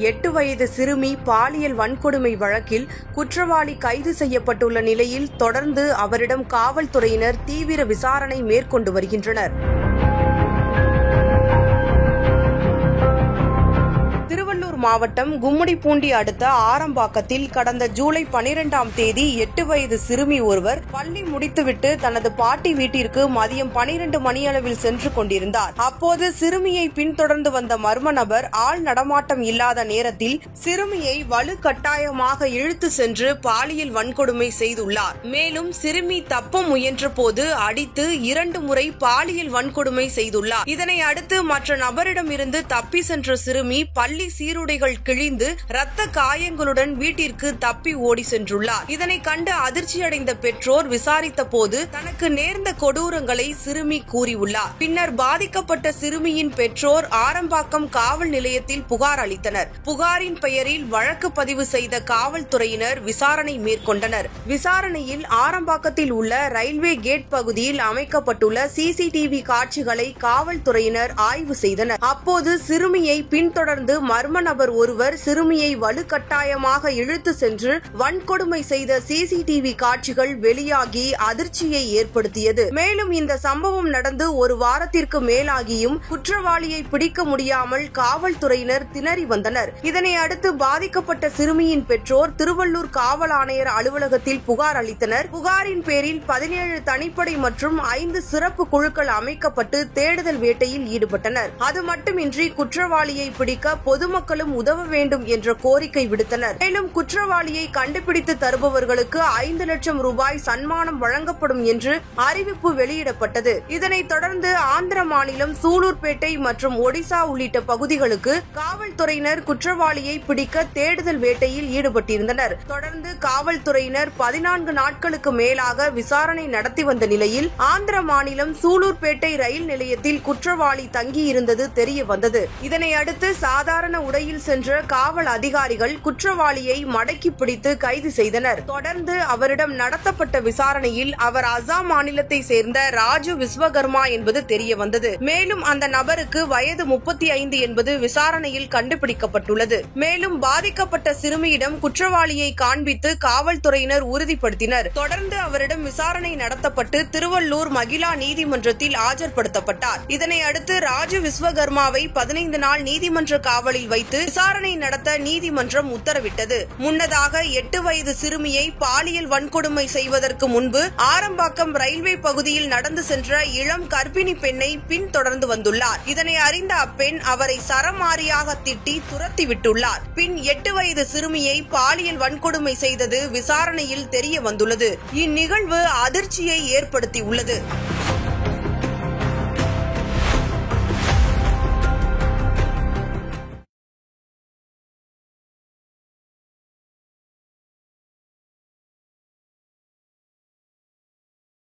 8 வயது சிறுமி பாலியல் வன்கொடுமை வழக்கில் குற்றவாளி கைது செய்யப்பட்டுள்ள நிலையில் தொடர்ந்து அவரிடம் காவல்துறையினர் தீவிர விசாரணை மேற்கொண்டு வருகின்றனர். திருவள்ளூர் மாவட்டம் கும்மிடிப்பூண்டி அடுத்த ஆரம்பாக்கத்தில் கடந்த ஜூலை 12ஆம் தேதி 8 வயது சிறுமி ஒருவர் பள்ளி முடித்துவிட்டு தனது பாட்டி வீட்டிற்கு மதியம் 12 மணியளவில் சென்று கொண்டிருந்தார். அப்போது சிறுமியை பின்தொடர்ந்து வந்த மர்ம நபர் ஆள் நடமாட்டம் இல்லாத நேரத்தில் சிறுமியை வலுக்கட்டாயமாக இழுத்து சென்று பாலியல் வன்கொடுமை செய்துள்ளார். மேலும் சிறுமி தப்ப முயன்ற போது அடித்து 2 முறை பாலியல் வன்கொடுமை செய்துள்ளார். இதனை அடுத்து மற்ற நபரிடமிருந்து தப்பி சென்ற சிறுமி பள்ளி சீருடைகள் கிழிந்து ரத்த காயங்களுடன் வீட்டிற்கு தப்பி ஓடி சென்றுள்ளார். இதனை கண்டு அதிர்ச்சியடைந்த பெற்றோர் விசாரித்த போது தனக்கு நேர்ந்த கொடூரங்களை சிறுமி கூறியுள்ளார். பின்னர் பாதிக்கப்பட்ட சிறுமியின் பெற்றோர் ஆரம்பாக்கம் காவல் நிலையத்தில் புகார் அளித்தனர். புகாரின் பெயரில் வழக்கு பதிவு செய்த காவல்துறையினர் விசாரணை மேற்கொண்டனர். விசாரணையில் ஆரம்பாக்கத்தில் உள்ள ரயில்வே கேட் பகுதியில் அமைக்கப்பட்டுள்ள சிசிடிவி காட்சிகளை காவல்துறையினர் ஆய்வு செய்தனர். அப்போது சிறுமியை பின்தொடர்ந்து மர்ம நபர் ஒருவர் சிறுமியை வலுக்கட்டாயமாக இழுத்து சென்று வன்கொடுமை செய்த சிசிடிவி காட்சிகள் வெளியாகி அதிர்ச்சியை ஏற்படுத்தியது. மேலும் இந்த சம்பவம் நடந்து ஒரு வாரத்திற்கு மேலாகியும் குற்றவாளியை பிடிக்க முடியாமல் காவல்துறையினர் திணறி வந்தனர். இதனை அடுத்து பாதிக்கப்பட்ட சிறுமியின் பெற்றோர் திருவள்ளூர் காவல் ஆணையர் அலுவலகத்தில் புகார் அளித்தனர். புகாரின் பேரில் 17 தனிப்படை மற்றும் 5 சிறப்பு குழுக்கள் அமைக்கப்பட்டு தேடுதல் வேட்டையில் ஈடுபட்டனர். அது மட்டுமின்றி குற்றவாளியை பிடிக்க பொதுமக்களும் உதவ வேண்டும் என்ற கோரிக்கை விடுத்தனர். மேலும் குற்றவாளியை கண்டுபிடித்து தருபவர்களுக்கு 5 லட்சம் ரூபாய் சன்மானம் வழங்கப்படும் என்று அறிவிப்பு வெளியிடப்பட்டது. இதனைத் தொடர்ந்து ஆந்திர மாநிலம் சூலூர்பேட்டை மற்றும் ஒடிசா உள்ளிட்ட பகுதிகளுக்கு காவல்துறையினர் குற்றவாளியை பிடிக்க தேடுதல் வேட்டையில் ஈடுபட்டிருந்தனர். தொடர்ந்து காவல்துறையினர் 14 நாட்களுக்கு மேலாக விசாரணை நடத்தி வந்த நிலையில் ஆந்திர மாநிலம் சூலூர்பேட்டை ரயில் நிலையத்தில் குற்றவாளி தங்கியிருந்தது தெரிய வந்தது. இதனை அடுத்து சாதாரண உடையில் சென்ற காவல் அதிகாரிகள் குற்றவாளியை மடக்கி பிடித்து கைது செய்தனர். தொடர்ந்து அவரிடம் நடத்தப்பட்ட விசாரணையில் அவர் அசாம் மாநிலத்தை சேர்ந்த ராஜு விஸ்வகர்மா என்பது தெரிய வந்தது. மேலும் அந்த நபருக்கு வயது 35 என்பது விசாரணையில் கண்டுபிடிக்கப்பட்டுள்ளது. மேலும் பாதிக்கப்பட்ட சிறுமியிடம் குற்றவாளியை காண்பித்து காவல்துறையினர் உறுதிப்படுத்தினர். தொடர்ந்து அவரிடம் விசாரணை நடத்தப்பட்டு திருவள்ளூர் மகிழா நீதிமன்றத்தில் ஆஜர்படுத்தப்பட்டார். இதனை அடுத்து ராஜு விஸ்வகர்மாவை 15 நாள் நீதிமன்ற காவலில் வைத்து விசாரணை நடத்த நீதிமன்றம் உத்தரவிட்டது. முன்னதாக 8 வயது சிறுமியை பாலியல் வன்கொடுமை செய்வதற்கு முன்பு ஆரம்பாக்கம் ரயில்வே பகுதியில் நடந்து சென்ற இளம் கர்ப்பிணி பெண்ணை பின்தொடர்ந்து வந்துள்ளார். இதனை அறிந்த அப்பெண் அவரை சரமாரியாக திட்டி துரத்திவிட்டுள்ளார். பின் 8 வயது சிறுமியை பாலியல் வன்கொடுமை செய்தது விசாரணையில் தெரிய வந்துள்ளது. இந்நிகழ்வு அதிர்ச்சியை ஏற்படுத்தியுள்ளது.